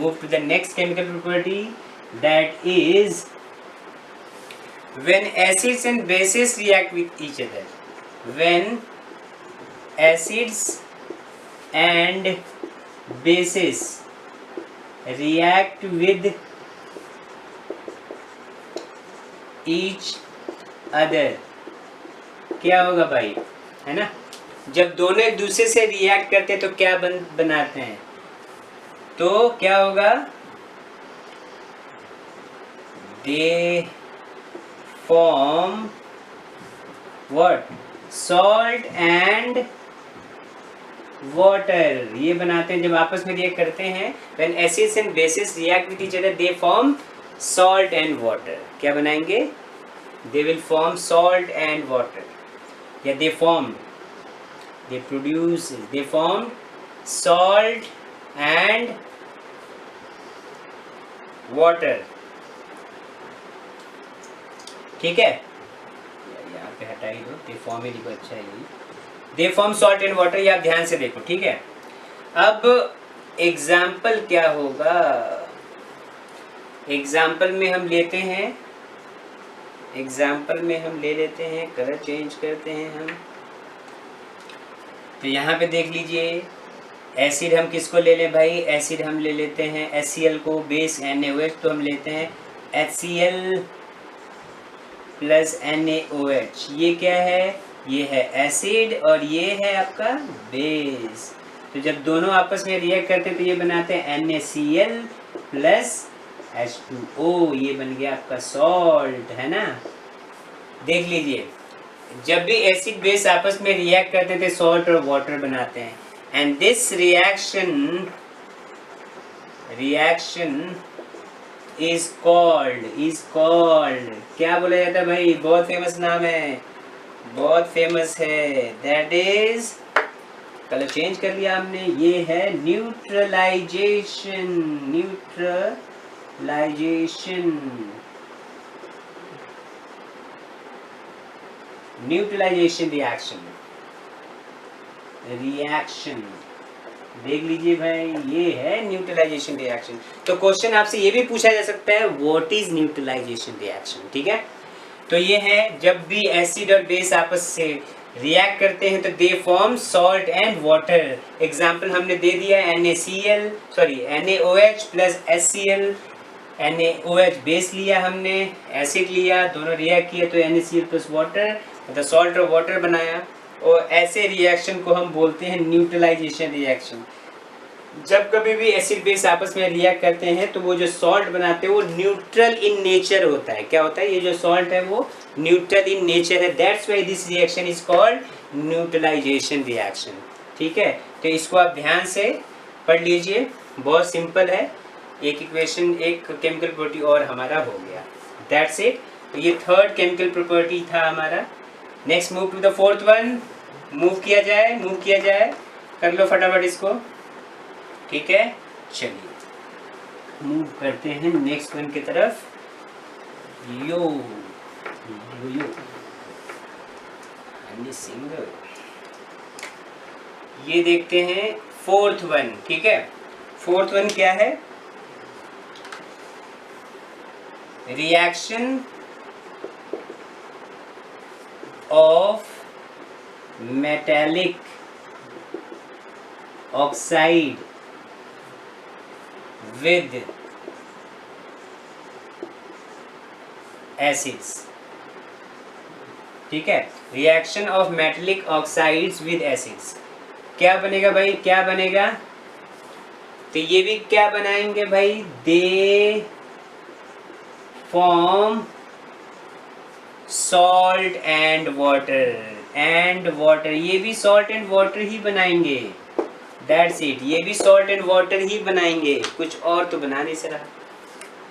move to the next chemical property, that is when acids and bases react with each other. When acids and bases react with each other, क्या होगा भाई, है ना? जब दोनों एक दूसरे से रिएक्ट करते हैं तो क्या बनाते हैं, तो क्या होगा, they form what, salt and water, ये बनाते हैं जब आपस में रिएक्ट करते हैं. When acids and bases react with each other they form salt and water. क्या बनाएंगे, they will form salt and water, या they form, they produce, they form salt and water. ठीक है, यहाँ पे हटा ही दो, they form ही लिखो, अच्छा है ये, they form salt and water. ये आप ध्यान से देखो, ठीक है. अब एग्जाम्पल क्या होगा, एग्जाम्पल में हम लेते हैं, एग्जाम्पल में हम ले लेते हैं, कलर चेंज करते हैं हम. तो यहाँ पे देख लीजिए, एसिड हम किसको ले लें भाई, एसिड हम ले लेते हैं HCl को, बेस NaOH, तो हम लेते हैं HCl प्लस NaOH. ये क्या है, ये है एसिड और ये है आपका बेस. तो जब दोनों आपस में रिएक्ट करते हैं तो ये बनाते हैं NaCl प्लस H2O, ये बन गया आपका सॉल्ट, है ना. देख लीजिए, जब भी एसिड बेस आपस में रिएक्ट करते थे सॉल्ट और वाटर बनाते हैं. And this reaction is called, क्या बोला जाता है भाई, बहुत फेमस नाम है, बहुत फेमस है, दैट इज, कलर चेंज कर लिया हमने, ये है न्यूट्रलाइजेशन. न्यूट्रलाइजेशन रिएक्शन, देख लीजिए भाई, ये है न्यूट्रलाइजेशन रिएक्शन. तो क्वेश्चन आपसे ये भी पूछा जा सकता है, व्हाट इज न्यूट्रलाइजेशन रिएक्शन. ठीक है, तो ये है जब भी एसिड और बेस आपस से रिएक्ट करते हैं तो दे form salt and water. Example हमने दे दिया, NaOH plus HCl. NaOH base लिया हमने, एसिड लिया, दोनों रिएक्ट किए तो NaCl प्लस वाटर, मतलब सॉल्ट और वाटर बनाया. और ऐसे रिएक्शन को हम बोलते हैं न्यूट्रलाइजेशन रिएक्शन. जब कभी भी एसिड बेस आपस में रिएक्ट करते हैं तो वो जो सॉल्ट बनाते हैं वो न्यूट्रल इन नेचर होता है. क्या होता है, ये जो सॉल्ट है वो न्यूट्रल इन नेचर है. That's why this reaction is called neutralization reaction. ठीक है, तो इसको आप ध्यान से पढ़ लीजिए, बहुत सिंपल है. एक इक्वेशन, एक केमिकल प्रॉपर्टी और हमारा हो गया. That's it. तो ये थर्ड केमिकल प्रॉपर्टी था हमारा. Next move to the fourth one. Move किया जाए, कर लो फटाफट इसको. ठीक है, चलिए मूव करते हैं नेक्स्ट वन की तरफ. यो सिंगल, ये देखते हैं फोर्थ वन. ठीक है, फोर्थ वन क्या है, reaction of metallic oxide with acids. ठीक है, reaction of metallic oxides with acids. क्या बनेगा भाई, क्या बनेगा, तो ये भी क्या बनाएंगे भाई, दे फॉर्म सॉल्ट एंड वाटर. ये भी सॉल्ट एंड वाटर ही बनाएंगे. दैट्स इट, ये भी सॉल्ट एंड वाटर ही बनाएंगे, कुछ और तो बना नहीं सकता.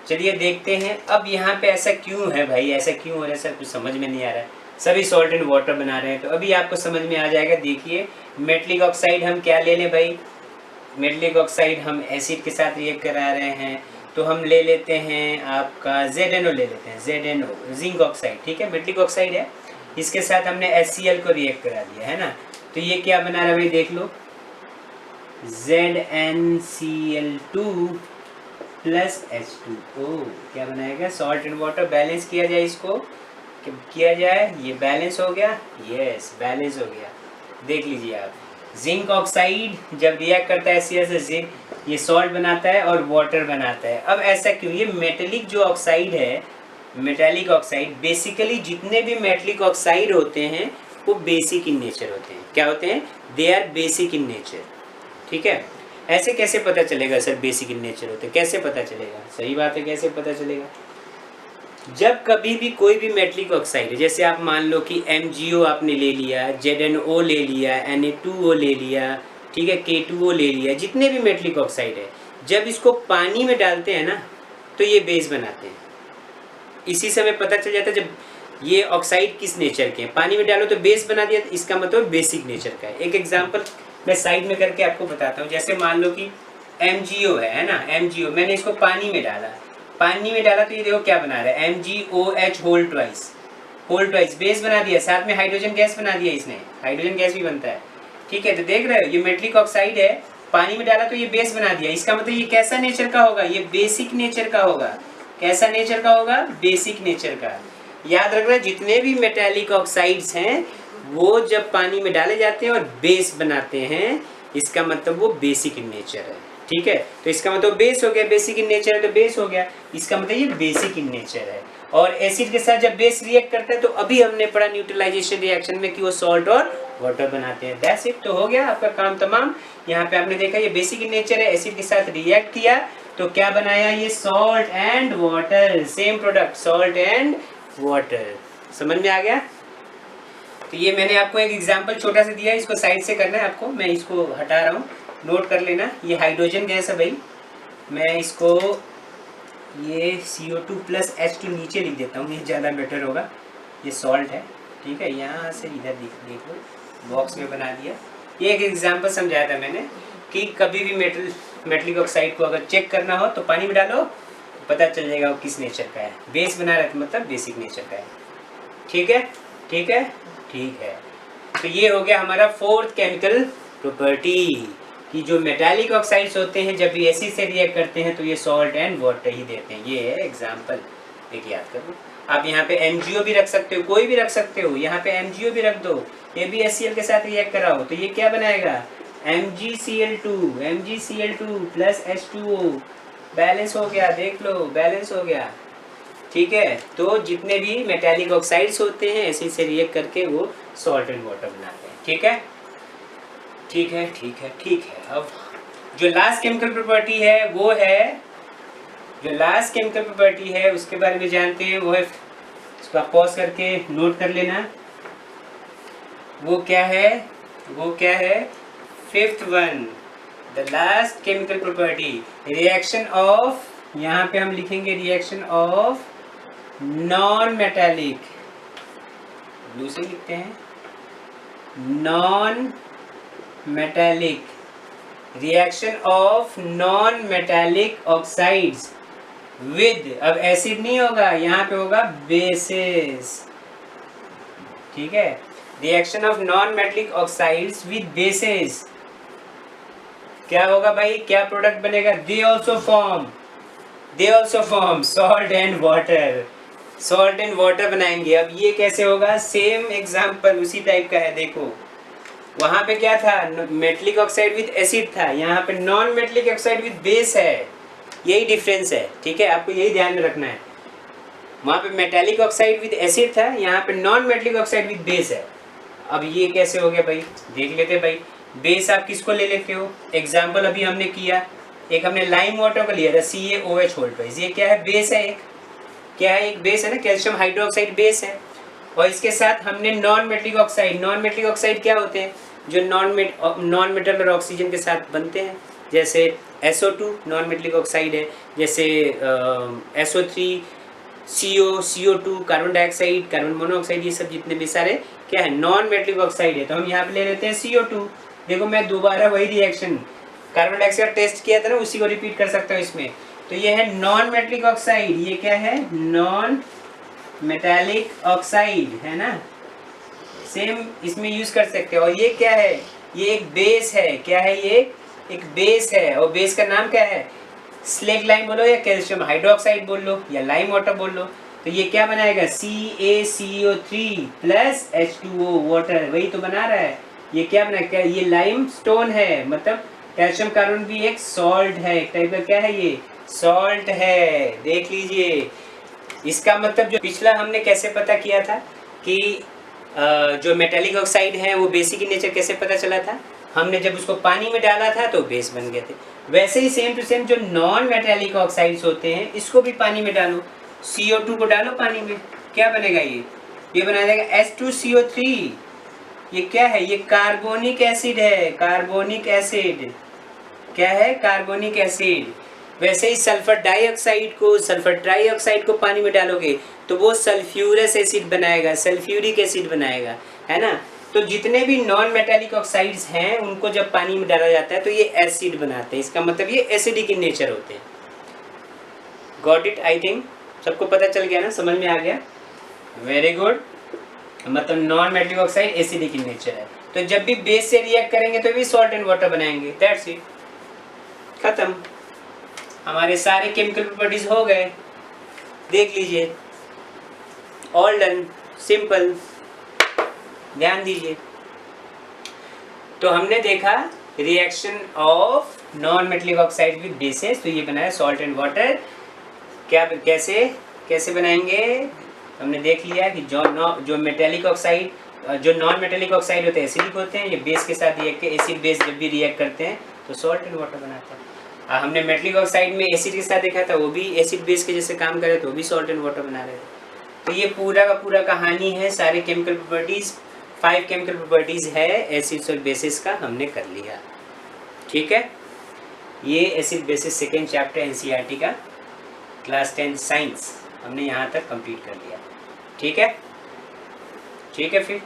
चलिए देखते हैं. अब यहाँ पे ऐसा क्यों है भाई, ऐसा क्यों हो रहा है सर, कुछ समझ में नहीं आ रहा है. सभी सॉल्ट एंड वाटर बना रहे हैं, तो अभी आपको समझ में आ जाएगा. देखिए, मेटलिक ऑक्साइड हम क्या ले लें भाई, मेटलिक ऑक्साइड हम एसिड के साथ रिएक्ट करा रहे हैं, तो हम ले लेते हैं आपका ZNO ले लेते हैं, ZNO जिंक ऑक्साइड. ठीक है, मेटलिक ऑक्साइड है, इसके साथ हमने HCl को रिएक्ट करा दिया है ना. तो ये क्या बना रहा है भाई, देख लो, ZnCl2 प्लस H2O क्या बनाएगा, सॉल्ट एंड वाटर। बैलेंस किया जाए इसको, किया जाए, ये बैलेंस हो गया, यस बैलेंस हो गया। देख लीजिए आप, जिंक ऑक्साइड जब रिएक्ट करता है HCl से जिंक, ये सॉल्ट बनाता है और वाटर बनाता है। अब ऐसा क्यों, ये मेटेलिक जो ऑक्साइड है, मेटेलिक ऑक्साइड, बेसिकली जितने भी मेटेलिक ऑक्साइड होते हैं वो बेसिक इन नेचर होते हैं। क्या होते हैं, they are basic in nature. ठीक है, ऐसे कैसे पता चलेगा सर बेसिक इन नेचर होते हैं, कैसे पता चलेगा, सही बात है, कैसे पता चलेगा, जब कभी भी कोई भी मेटलिक ऑक्साइड है, जैसे आप मान लो कि MgO आपने ले लिया, ZnO ले लिया, Na2O ले लिया, ठीक है, K2O ले लिया, जितने भी मेटलिक ऑक्साइड है, जब इसको पानी में डालते हैं ना तो ये बेस बनाते हैं। इसी समय पता चल जाता है जब ये ऑक्साइड किस नेचर के हैं। पानी में डालो तो बेस बना दिया, इसका मतलब बेसिक नेचर का है। एक एग्जांपल मैं साइड में करके आपको बताता हूँ। जैसे मान लो कि MgO है ना, MgO मैंने इसको पानी में डाला, पानी में डाला तो ये देखो क्या बना रहा है, MgOH होल ट्वाइस बेस बना दिया, साथ में हाइड्रोजन गैस बना दिया इसने, हाइड्रोजन गैस भी बनता है। ठीक है, तो देख रहे हो ये मेटलिक ऑक्साइड है, पानी में डाला तो ये बेस बना दिया, इसका मतलब ये कैसा नेचर का होगा, ये बेसिक नेचर का होगा। कैसा नेचर का होगा, बेसिक नेचर का। याद रखना, जितने भी मेटालिक ऑक्साइड्स हैं वो जब पानी में डाले जाते हैं और बेस बनाते हैं, इसका मतलब वो बेसिक इन नेचर है। ठीक है, तो इसका मतलब बेस हो गया, बेसिक इन नेचर है तो बेस हो गया, इसका मतलब ये बेसिक इन नेचर है। और एसिड के साथ जब बेस रिएक्ट करता है तो अभी हमने पढ़ा न्यूट्रलाइजेशन रिएक्शन में कि वो सॉल्ट और वाटर बनाते हैं। दैट्स इट, तो हो गया आपका काम तमाम। यहाँ पे आपने देखा ये बेसिक इन नेचर है, एसिड के साथ रिएक्ट किया तो क्या बनाया, ये salt and water, same product salt and water. समझ में आ गया। तो ये मैंने आपको एक एग्जांपल छोटा सा दिया, इसको साइड से करना है आपको, मैं इसको हटा रहा हूँ, नोट कर लेना। ये हाइड्रोजन गैस है भाई, मैं इसको ये CO2 प्लस H2 नीचे लिख देता हूँ, ये ज़्यादा बेटर होगा। ये सॉल्ट है, ठीक है, यहाँ से इधर देख लो, बॉक्स में बना दिया। ये एक एग्जांपल समझाया था मैंने कि कभी भी मेटलिक ऑक्साइड को अगर चेक करना हो तो पानी में डालो, पता चल जाएगा वो किस नेचर का है। बेस बना रहा है मतलब बेसिक नेचर का है। ठीक है, ठीक है, ठीक है। तो ये हो गया हमारा फोर्थ केमिकल प्रॉपर्टी कि जो मेटालिक ऑक्साइड्स होते हैं जब भी एसिड से रिएक्ट करते हैं तो ये सॉल्ट एंड वाटर ही देते हैं। ये है एग्जांपल, एक याद करो। आप यहाँ पे MgO भी रख सकते हो, कोई भी रख सकते हो, यहाँ पे MgO भी रख दो, ये भी HCl के साथ रिएक्ट कराओ तो ये क्या बनाएगा, MgCl2 प्लस H2O, बैलेंस हो गया, देख लो बैलेंस हो गया। ठीक है, तो जितने भी मेटालिक ऑक्साइड्स होते हैं एसिड से रिएक्ट करके वो सॉल्ट एंड वाटर बनाते हैं। ठीक है, ठीक है, ठीक है, ठीक है। अब जो लास्ट केमिकल प्रॉपर्टी है वो है, जो लास्ट केमिकल प्रॉपर्टी है उसके बारे में जानते हैं, वो है, इसको आप पॉज करके नोट कर लेना, वो क्या है, वो क्या है, fifth one, the last chemical property, reaction of, यहाँ पे हम लिखेंगे reaction of non metallic, blue से लिखते हैं, non metallic, reaction of non metallic oxides with, अब एसिड नहीं होगा यहाँ पे होगा बेसेस। ठीक है, reaction of non metallic oxides with bases, क्या होगा भाई, क्या प्रोडक्ट बनेगा, they also form salt and water, salt and water बनाएंगे। अब ये कैसे होगा, सेम एग्जांपल उसी टाइप का है। देखो वहां पे क्या था, मेटलिक ऑक्साइड विद एसिड था, यहाँ पे non metallic oxide with base है, यही डिफरेंस है। ठीक है, आपको यही ध्यान में रखना है। वहां पे मेटालिक ऑक्साइड विद एसिड था, यहाँ पे non metallic oxide with base है। अब ये कैसे हो गया भाई, देख लेते भाई। बेस आप किसको ले लेते हो, एग्जाम्पल अभी हमने किया, एक हमने लाइम वाटर का लिया था CaOH होल ट्वाइस, ये क्या है, बेस है, एक क्या है, एक बेस है ना, कैल्शियम हाइड्रोक्साइड बेस है। और इसके साथ हमने नॉन मेटलिक ऑक्साइड क्या होते हैं, जो नॉन मेटल और ऑक्सीजन के साथ बनते हैं, जैसे SO2 नॉन मेटलिक ऑक्साइड है, जैसे SO3, CO2 carbon dioxide, carbon monoxide, ये सब जितने भी सारे क्या है, नॉन मेटलिक ऑक्साइड है। तो हम यहाँ पे ले लेते हैं CO2। देखो मैं दोबारा वही रिएक्शन कार्बन डाइऑक्साइड टेस्ट किया था ना, उसी को रिपीट कर सकता हूँ इसमें। तो ये है नॉन मेटलिक ऑक्साइड, ये क्या है, नॉन मेटालिक ऑक्साइड है ना, सेम इसमें यूज कर सकते हो। और ये क्या है, ये एक बेस है, क्या है, ये एक बेस है, और बेस का नाम क्या है, स्लेक लाइम बोलो या कैल्शियम हाइड्रोक्साइड बोल लो या लाइम वाटर बोल लो, तो ये क्या बनाएगा CaCO3 प्लस H2O वाटर, वही तो बना रहा है। ये क्या बना, क्या ये लाइम स्टोन है, मतलब कैल्शियम कार्बोनेट भी एक सॉल्ट है, एक टाइप का क्या है, ये सॉल्ट है, देख लीजिए। इसका मतलब जो पिछला हमने कैसे पता किया था कि जो मेटेलिक ऑक्साइड है वो बेसिक इन नेचर कैसे पता चला था, हमने जब उसको पानी में डाला था तो बेस बन गए थे। वैसे ही सेम टू सेम जो नॉन मेटेलिक ऑक्साइड्स होते हैं इसको भी पानी में डालो, CO2 को डालो पानी में, क्या बनेगा, ये बना देगा H2CO3। ये क्या है, ये कार्बोनिक एसिड है, कार्बोनिक एसिड क्या है, कार्बोनिक एसिड। वैसे ही सल्फर ट्राइऑक्साइड को पानी में डालोगे तो वो सल्फ्यूरस एसिड बनाएगा, सल्फ्यूरिक एसिड बनाएगा, है ना। तो जितने भी नॉन मेटालिक ऑक्साइड्स हैं उनको जब पानी में डाला जाता है तो ये एसिड बनाते हैं, इसका मतलब ये एसिडिक इन नेचर होते हैं। गॉट इट, आई थिंक सबको पता चल गया ना, समझ में आ गया, वेरी गुड। मतलब non metallic oxide acidic in nature है, तो जब भी बेस से रिएक्ट करेंगे तो भी सॉल्ट एंड वाटर बनाएंगे, दैट्स इट, खत्म। हमारे सारे केमिकल प्रॉपर्टीज हो गए, देख लीजिए, ऑल डन, सिंपल, ध्यान दीजिए। तो हमने देखा reaction of non metallic oxide with bases, तो ये बनाया सॉल्ट एंड वाटर। क्या कैसे बनाएंगे, हमने देख लिया कि जो मेटालिक ऑक्साइड, जो नॉन मेटालिक ऑक्साइड होते हैं एसिडिक होते हैं, ये बेस के साथ रिएक्ट, एसिड बेस जब भी रिएक्ट करते हैं तो सॉल्ट एंड वाटर बनाते हैं। हमने मेटालिक ऑक्साइड में एसिड के साथ देखा था, वो भी एसिड बेस के जैसे काम करे तो वो भी सॉल्ट एंड वाटर बना रहे थे। तो ये पूरा का पूरा कहानी है, सारे केमिकल प्रॉपर्टीज़, 5 केमिकल प्रॉपर्टीज़ है एसिड्स और बेसिस का, हमने कर लिया, ठीक है। ये acid basis second chapter NCERT का क्लास 10 साइंस हमने यहाँ तक कंप्लीट कर लिया, ठीक है, ठीक है फिर।